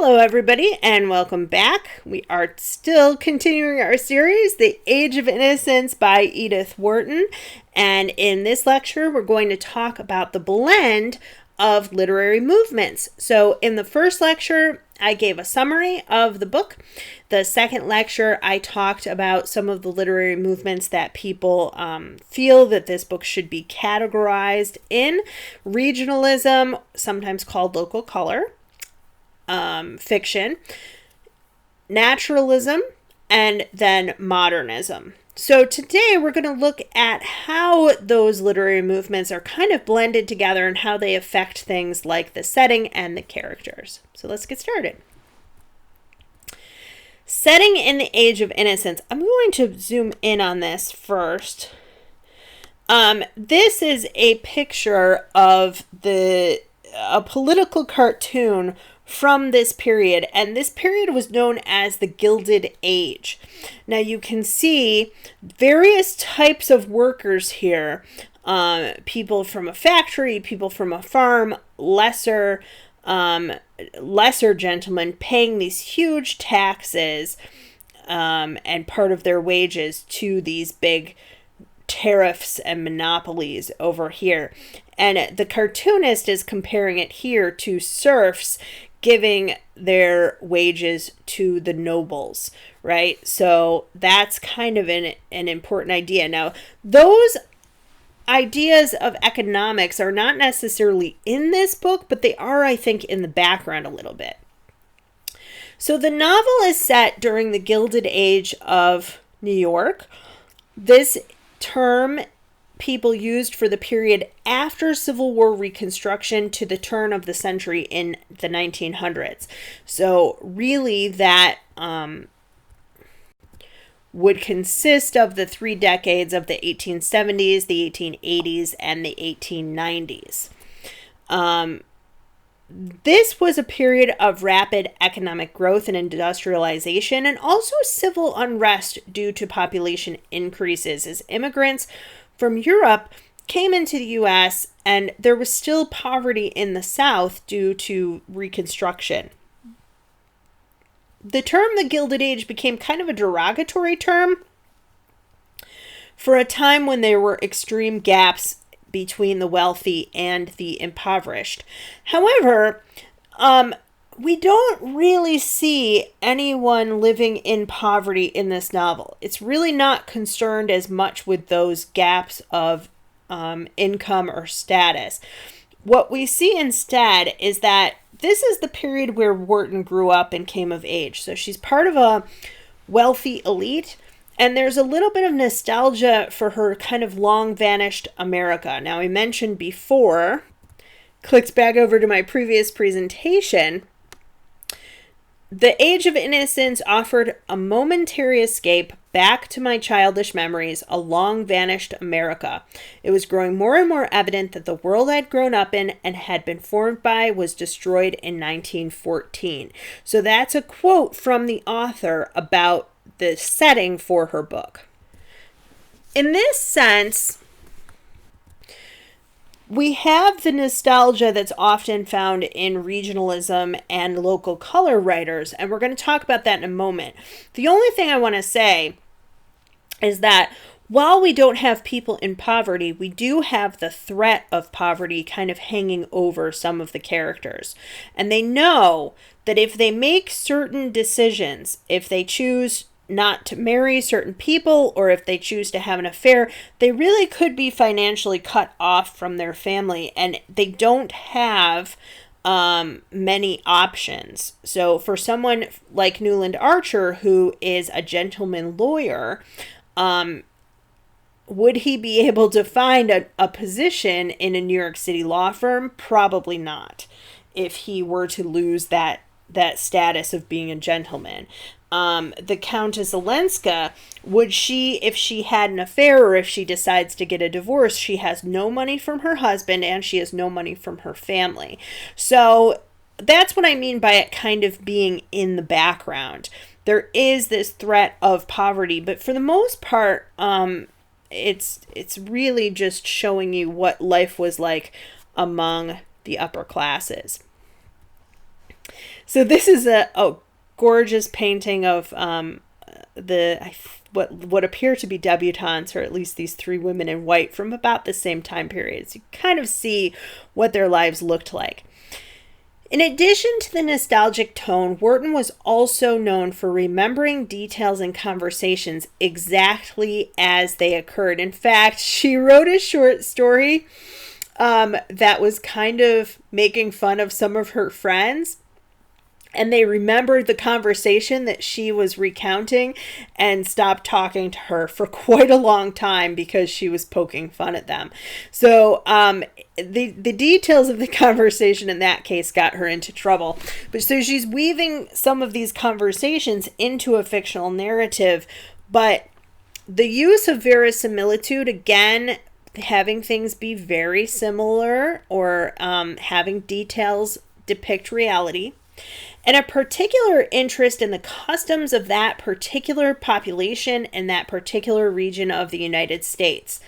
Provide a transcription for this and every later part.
Hello, everybody, and welcome back. We are still continuing our series, The Age of Innocence by Edith Wharton. And in this lecture, we're going to talk about the blend of literary movements. So in the first lecture, I gave a summary of the book. The second lecture, I talked about some of the literary movements that people feel that this book should be categorized in. Regionalism, sometimes called local color. Fiction, naturalism, and then modernism. So today we're going to look at how those literary movements are kind of blended together and how they affect things like the setting and the characters. So let's get started. Setting in the Age of Innocence. I'm going to zoom in on this first. This is a picture of a political cartoon from this period, and this period was known as the Gilded Age. Now you can see various types of workers here, people from a factory, people from a farm, lesser gentlemen paying these huge taxes and part of their wages to these big tariffs and monopolies over here. And the cartoonist is comparing it here to serfs giving their wages to the nobles, right? So that's kind of an important idea. Now, those ideas of economics are not necessarily in this book, but they are, I think, in the background a little bit. So the novel is set during the Gilded Age of New York. This term people used for the period after Civil War Reconstruction to the turn of the century in the 1900s. So really that would consist of the 3 decades of the 1870s, the 1880s, and the 1890s. This was a period of rapid economic growth and industrialization, and also civil unrest due to population increases as immigrants from Europe came into the U.S., and there was still poverty in the South due to Reconstruction. The term the Gilded Age became kind of a derogatory term for a time when there were extreme gaps between the wealthy and the impoverished. However, we don't really see anyone living in poverty in this novel. It's really not concerned as much with those gaps of income or status. What we see instead is that this is the period where Wharton grew up and came of age. So she's part of a wealthy elite, and there's a little bit of nostalgia for her kind of long vanished America. Now, I mentioned before, clicked back over to my previous presentation, The Age of Innocence offered a momentary escape back to my childish memories, a long-vanished America. It was growing more and more evident that the world I'd grown up in and had been formed by was destroyed in 1914. So that's a quote from the author about the setting for her book. In this sense, we have the nostalgia that's often found in regionalism and local color writers, and we're going to talk about that in a moment. The only thing I want to say is that while we don't have people in poverty, we do have the threat of poverty kind of hanging over some of the characters. And they know that if they make certain decisions, if they choose not to marry certain people, or if they choose to have an affair, they really could be financially cut off from their family, and they don't have many options. So for someone like Newland Archer, who is a gentleman lawyer, would he be able to find a position in a New York City law firm? Probably not, if he were to lose that status of being a gentleman. The Countess Olenska, would she, if she had an affair or if she decides to get a divorce, she has no money from her husband and she has no money from her family. So that's what I mean by it kind of being in the background. There is this threat of poverty, but for the most part, it's really just showing you what life was like among the upper classes. So this is a gorgeous painting of what appear to be debutantes, or at least these three women in white from about the same time period. So you kind of see what their lives looked like. In addition to the nostalgic tone, Wharton was also known for remembering details in conversations exactly as they occurred. In fact, she wrote a short story that was kind of making fun of some of her friends. And they remembered the conversation that she was recounting and stopped talking to her for quite a long time because she was poking fun at them. So the details of the conversation in that case got her into trouble. But so she's weaving some of these conversations into a fictional narrative. But the use of verisimilitude, again, having things be very similar, or having details depict reality, and a particular interest in the customs of that particular population and that particular region of the United States.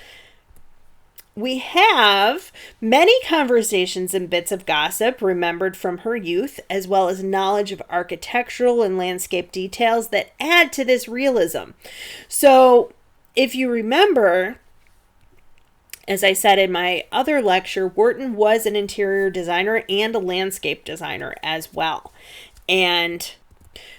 We have many conversations and bits of gossip remembered from her youth, as well as knowledge of architectural and landscape details that add to this realism. So, if you remember, as I said in my other lecture, Wharton was an interior designer and a landscape designer as well. And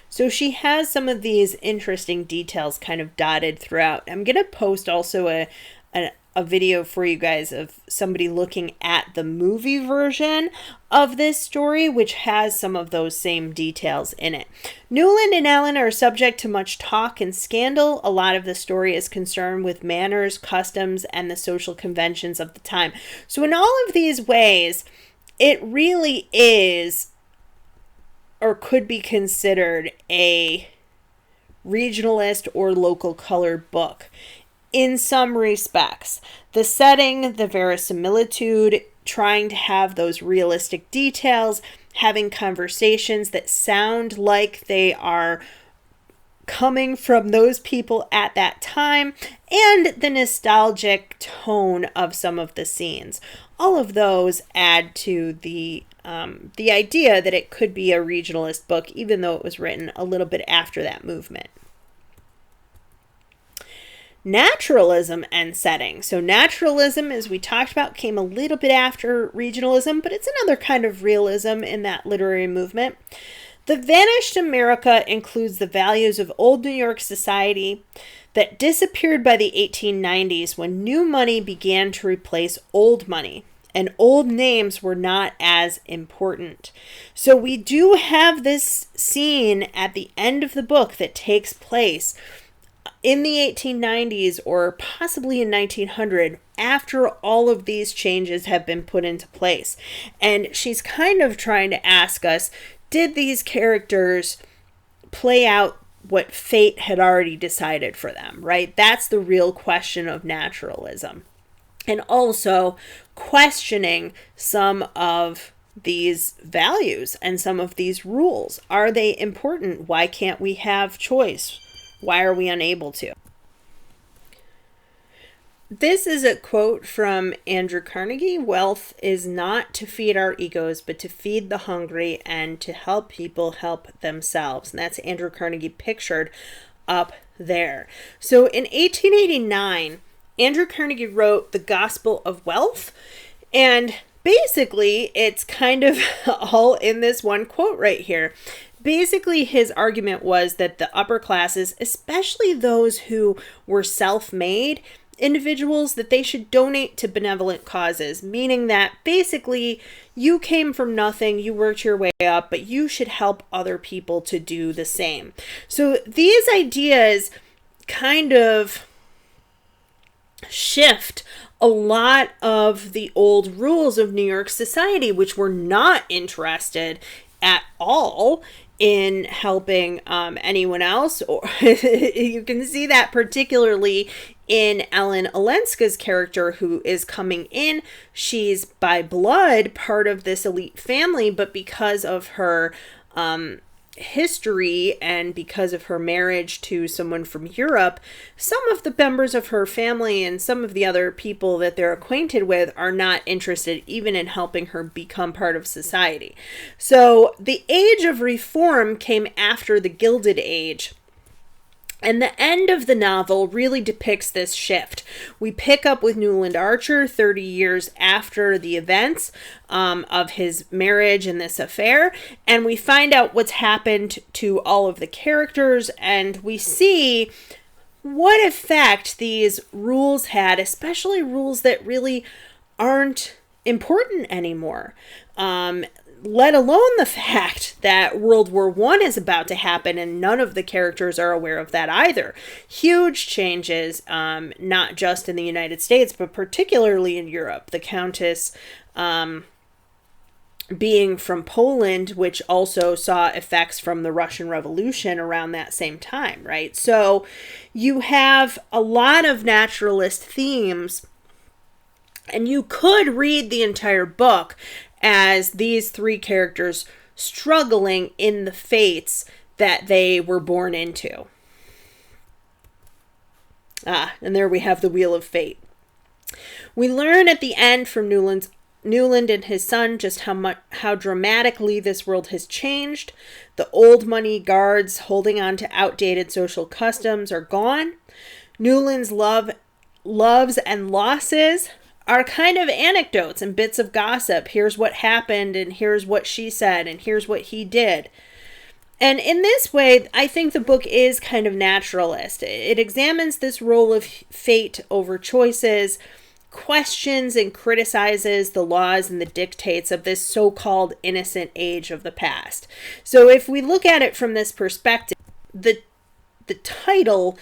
so she has some of these interesting details kind of dotted throughout. I'm going to post also a video for you guys of somebody looking at the movie version of this story, which has some of those same details in it. Newland and Allen are subject to much talk and scandal. A lot of the story is concerned with manners, customs, and the social conventions of the time. So in all of these ways, it really is, or could be considered, a regionalist or local colored book. In some respects, the setting, the verisimilitude, trying to have those realistic details, having conversations that sound like they are coming from those people at that time, and the nostalgic tone of some of the scenes. All of those add to the idea that it could be a regionalist book, even though it was written a little bit after that movement. Naturalism and setting. So naturalism, as we talked about, came a little bit after regionalism, but it's another kind of realism in that literary movement. The vanished America includes the values of old New York society that disappeared by the 1890s when new money began to replace old money, and old names were not as important. So we do have this scene at the end of the book that takes place in the 1890s, or possibly in 1900, after all of these changes have been put into place. And she's kind of trying to ask us, did these characters play out what fate had already decided for them, right? That's the real question of naturalism. And also questioning some of these values and some of these rules. Are they important? Why can't we have choice? Why are we unable to? This is a quote from Andrew Carnegie. Wealth is not to feed our egos, but to feed the hungry and to help people help themselves. And that's Andrew Carnegie pictured up there. So in 1889, Andrew Carnegie wrote The Gospel of Wealth. And basically, it's kind of all in this one quote right here. Basically, his argument was that the upper classes, especially those who were self-made individuals, that they should donate to benevolent causes, meaning that basically you came from nothing, you worked your way up, but you should help other people to do the same. So these ideas kind of shift a lot of the old rules of New York society, which were not interested at all in helping anyone else. Or you can see that particularly in Ellen Olenska's character, who is coming in. She's by blood part of this elite family, but because of her history and because of her marriage to someone from Europe, some of the members of her family and some of the other people that they're acquainted with are not interested even in helping her become part of society. So the Age of Reform came after the Gilded Age. And the end of the novel really depicts this shift. We pick up with Newland Archer 30 years after the events of his marriage and this affair, and we find out what's happened to all of the characters, and we see what effect these rules had, especially rules that really aren't important anymore. Let alone the fact that World War I is about to happen and none of the characters are aware of that either. Huge changes, not just in the United States, but particularly in Europe. The Countess being from Poland, which also saw effects from the Russian Revolution around that same time, right? So you have a lot of naturalist themes, and you could read the entire book as these three characters struggling in the fates that they were born into. And there we have the Wheel of Fate. We learn at the end from Newland and his son just how dramatically this world has changed. The old money guards holding on to outdated social customs are gone. Newland's loves and losses are kind of anecdotes and bits of gossip. Here's what happened, and here's what she said, and here's what he did. And in this way, I think the book is kind of naturalist. It examines this role of fate over choices, questions and criticizes the laws and the dictates of this so-called innocent age of the past. So if we look at it from this perspective, the title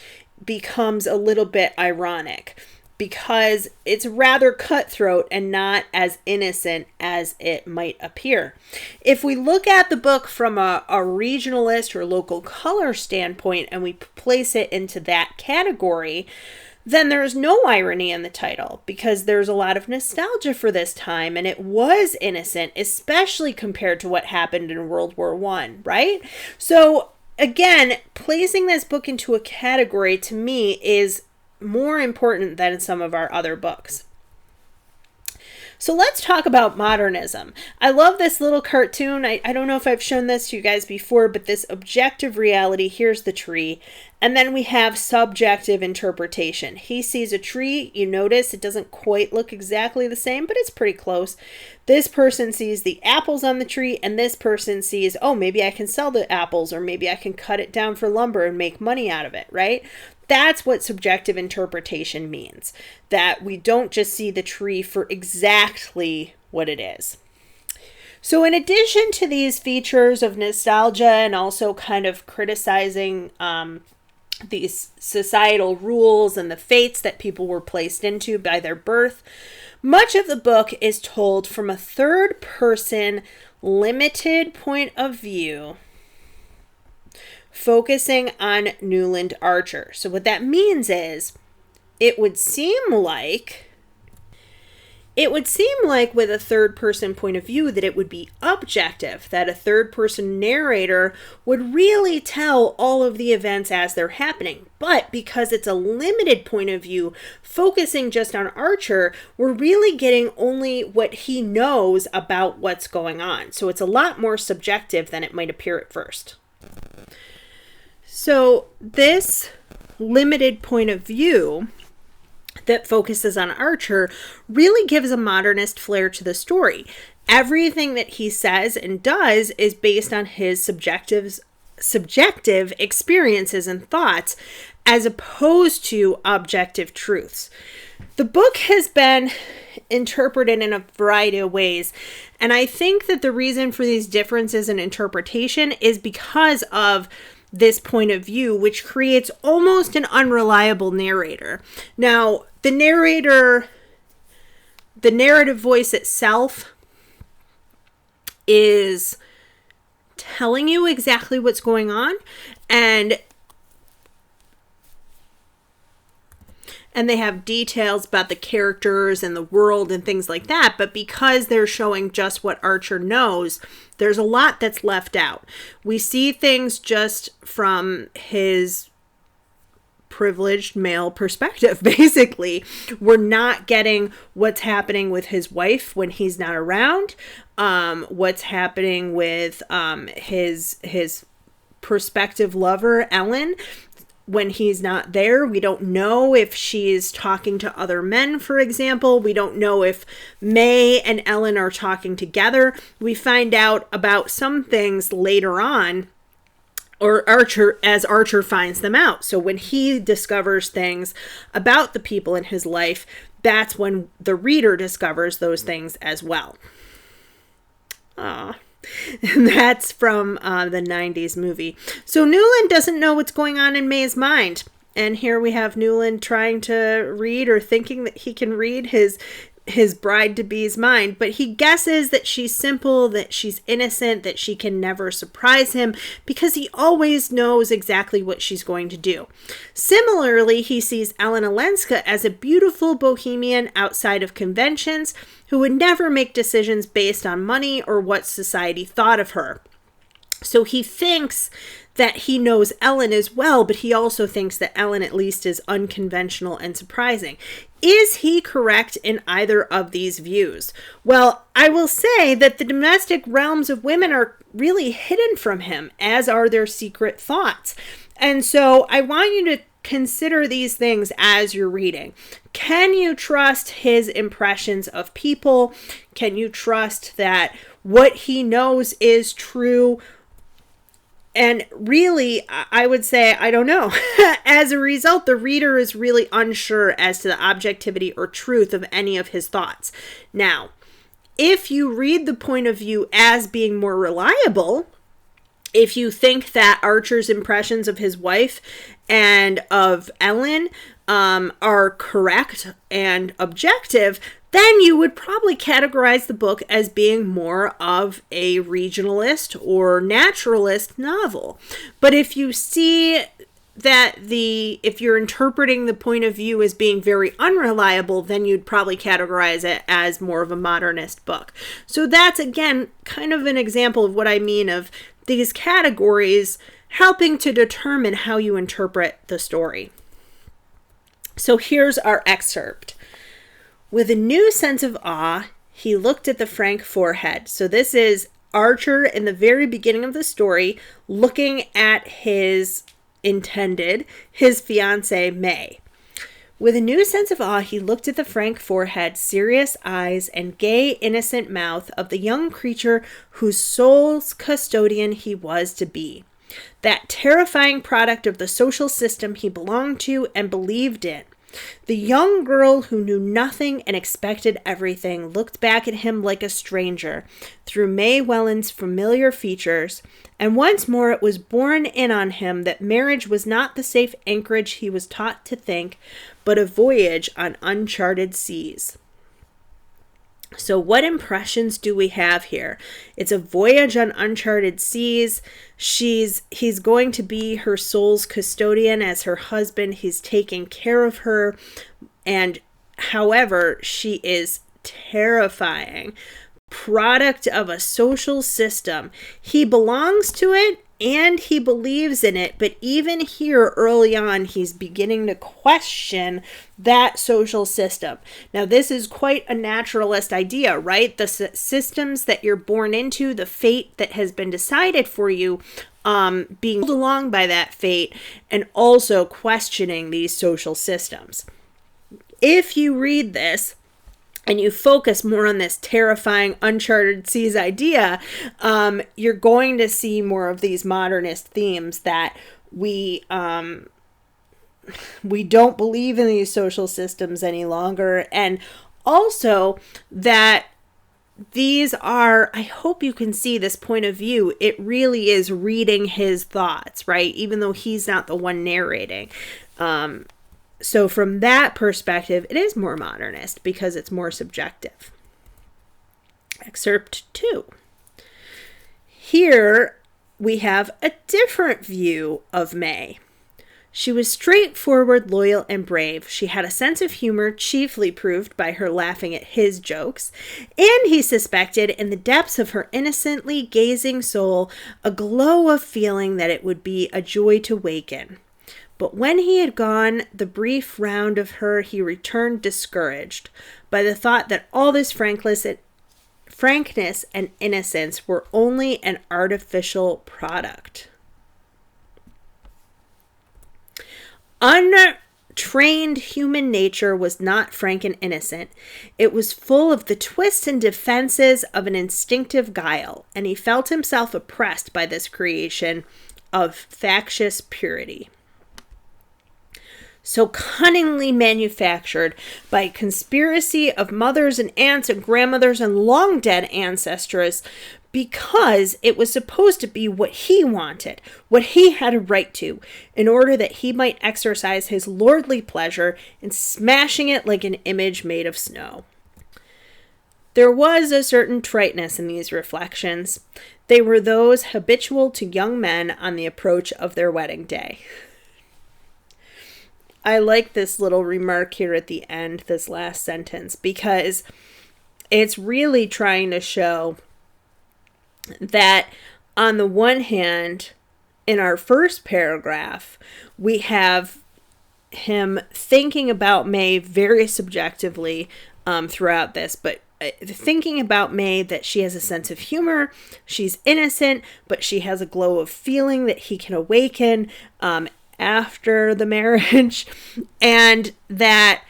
becomes a little bit ironic, because it's rather cutthroat and not as innocent as it might appear. If we look at the book from a regionalist or local color standpoint and we place it into that category, then there's no irony in the title, because there's a lot of nostalgia for this time, and it was innocent, especially compared to what happened in World War I, right? So again, placing this book into a category to me is more important than some of our other books. So let's talk about modernism. I love this little cartoon. I don't know if I've shown this to you guys before, but this objective reality, here's the tree. And then we have subjective interpretation. He sees a tree. You notice it doesn't quite look exactly the same, but it's pretty close. This person sees the apples on the tree, and this person sees, oh, maybe I can sell the apples, or maybe I can cut it down for lumber and make money out of it, right? That's what subjective interpretation means, that we don't just see the tree for exactly what it is. So in addition to these features of nostalgia and also kind of criticizing these societal rules and the fates that people were placed into by their birth, much of the book is told from a third-person, limited point of view, focusing on Newland Archer. So what that means is, it would seem like with a third-person point of view that it would be objective, that a third-person narrator would really tell all of the events as they're happening. But because it's a limited point of view, focusing just on Archer, we're really getting only what he knows about what's going on. So it's a lot more subjective than it might appear at first. So this limited point of view that focuses on Archer really gives a modernist flair to the story. Everything that he says and does is based on his subjective experiences and thoughts, as opposed to objective truths. The book has been interpreted in a variety of ways, and I think that the reason for these differences in interpretation is because of this point of view, which creates almost an unreliable narrator. Now, the narrative voice itself is telling you exactly what's going on, and and they have details about the characters and the world and things like that. But because they're showing just what Archer knows, there's a lot that's left out. We see things just from his privileged male perspective. Basically, we're not getting what's happening with his wife when he's not around, what's happening with his prospective lover Ellen when he's not there. We don't know if she's talking to other men, for example. We don't know if May and Ellen are talking together. We find out about some things later on, or as Archer finds them out. So when he discovers things about the people in his life, that's when the reader discovers those things as well. And that's from the 90s movie. So Newland doesn't know what's going on in May's mind. And here we have Newland trying to read, or thinking that he can read his bride-to-be's mind, but he guesses that she's simple, that she's innocent, that she can never surprise him, because he always knows exactly what she's going to do. Similarly, he sees Ellen Olenska as a beautiful bohemian outside of conventions who would never make decisions based on money or what society thought of her. So he thinks that he knows Ellen as well, but he also thinks that Ellen at least is unconventional and surprising. Is he correct in either of these views? Well, I will say that the domestic realms of women are really hidden from him, as are their secret thoughts. And so I want you to consider these things as you're reading. Can you trust his impressions of people? Can you trust that what he knows is true? And really, I would say, I don't know. As a result, the reader is really unsure as to the objectivity or truth of any of his thoughts. Now, if you read the point of view as being more reliable, if you think that Archer's impressions of his wife and of Ellen are correct and objective, then you would probably categorize the book as being more of a regionalist or naturalist novel. But if you see that if you're interpreting the point of view as being very unreliable, then you'd probably categorize it as more of a modernist book. So that's, again, kind of an example of what I mean of these categories helping to determine how you interpret the story. So here's our excerpt. With a new sense of awe, he looked at the frank forehead. So this is Archer in the very beginning of the story, looking at his fiancée, May. With a new sense of awe, he looked at the frank forehead, serious eyes, and gay, innocent mouth of the young creature whose soul's custodian he was to be. That terrifying product of the social system he belonged to and believed in. The young girl who knew nothing and expected everything looked back at him like a stranger through May Welland's familiar features, and once more it was borne in on him that marriage was not the safe anchorage he was taught to think, but a voyage on uncharted seas. So what impressions do we have here? It's a voyage on uncharted seas. He's going to be her soul's custodian as her husband. He's taking care of her. And however, she is terrifying. Product of a social system. He belongs to it and he believes in it, but even here early on, he's beginning to question that social system. Now, this is quite a naturalist idea, right? The systems that you're born into, the fate that has been decided for you, being pulled along by that fate, and also questioning these social systems. If you read this, and you focus more on this terrifying uncharted seas idea, you're going to see more of these modernist themes that we don't believe in these social systems any longer. And also that these are, I hope you can see this point of view. It really is reading his thoughts, right? Even though he's not the one narrating. So from that perspective, it is more modernist because it's more subjective. Excerpt 2. Here we have a different view of May. She was straightforward, loyal, and brave. She had a sense of humor, chiefly proved by her laughing at his jokes, and he suspected in the depths of her innocently gazing soul a glow of feeling that it would be a joy to waken. But when he had gone the brief round of her, he returned discouraged by the thought that all this frankness and innocence were only an artificial product. Untrained human nature was not frank and innocent. It was full of the twists and defenses of an instinctive guile, and he felt himself oppressed by this creation of factious purity. So cunningly manufactured by a conspiracy of mothers and aunts and grandmothers and long-dead ancestors, because it was supposed to be what he wanted, what he had a right to, in order that he might exercise his lordly pleasure in smashing it like an image made of snow. There was a certain triteness in these reflections. They were those habitual to young men on the approach of their wedding day. I like this little remark here at the end, this last sentence, because it's really trying to show that on the one hand, in our first paragraph, we have him thinking about May very subjectively throughout this, but thinking about May that she has a sense of humor, she's innocent, but she has a glow of feeling that he can awaken after the marriage, and that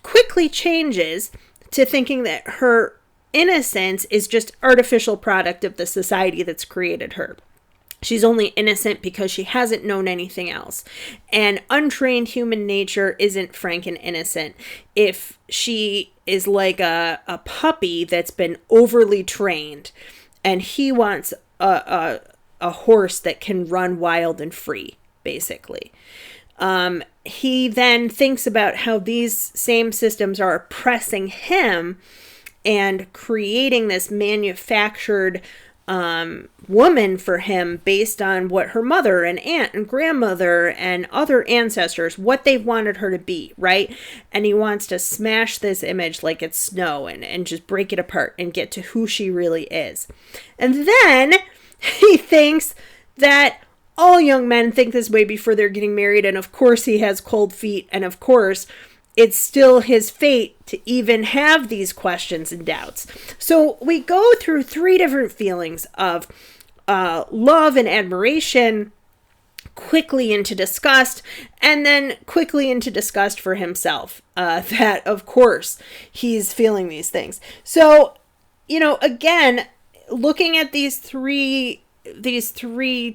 quickly changes to thinking that her innocence is just artificial product of the society that's created her. She's only innocent because she hasn't known anything else. And untrained human nature isn't frank and innocent. If she is like a puppy that's been overly trained, and he wants a horse that can run wild and free, basically. He then thinks about how these same systems are oppressing him and creating this manufactured woman for him based on what her mother and aunt and grandmother and other ancestors, what they wanted her to be, right? And he wants to smash this image like it's snow and just break it apart and get to who she really is. And then he thinks that all young men think this way before they're getting married, and of course he has cold feet, and of course it's still his fate to even have these questions and doubts. So we go through three different feelings of love and admiration, quickly into disgust, and then quickly into disgust for himself, that of course he's feeling these things. So, again, looking at these three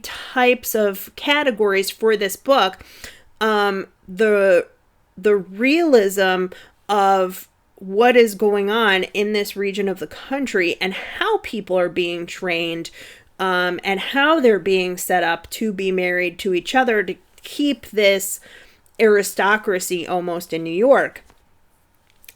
types of categories for this book, the realism of what is going on in this region of the country and how people are being trained, and how they're being set up to be married to each other to keep this aristocracy almost in New York.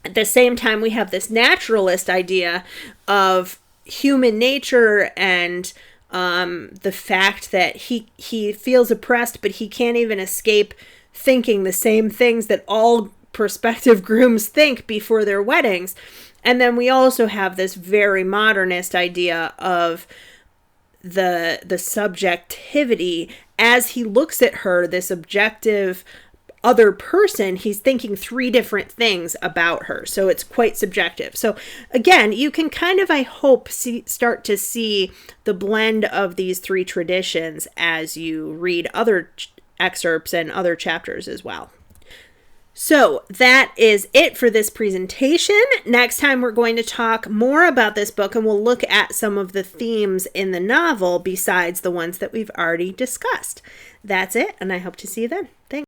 At the same time, we have this naturalist idea of human nature and the fact that he feels oppressed, but he can't even escape thinking the same things that all prospective grooms think before their weddings. And then we also have this very modernist idea of the subjectivity. As he looks at her, this objective other person, he's thinking three different things about her. So it's quite subjective. So again, you can kind of, I hope, start to see the blend of these three traditions as you read other excerpts and other chapters as well. So that is it for this presentation. Next time we're going to talk more about this book, and we'll look at some of the themes in the novel besides the ones that we've already discussed. That's it, and I hope to see you then. Thanks.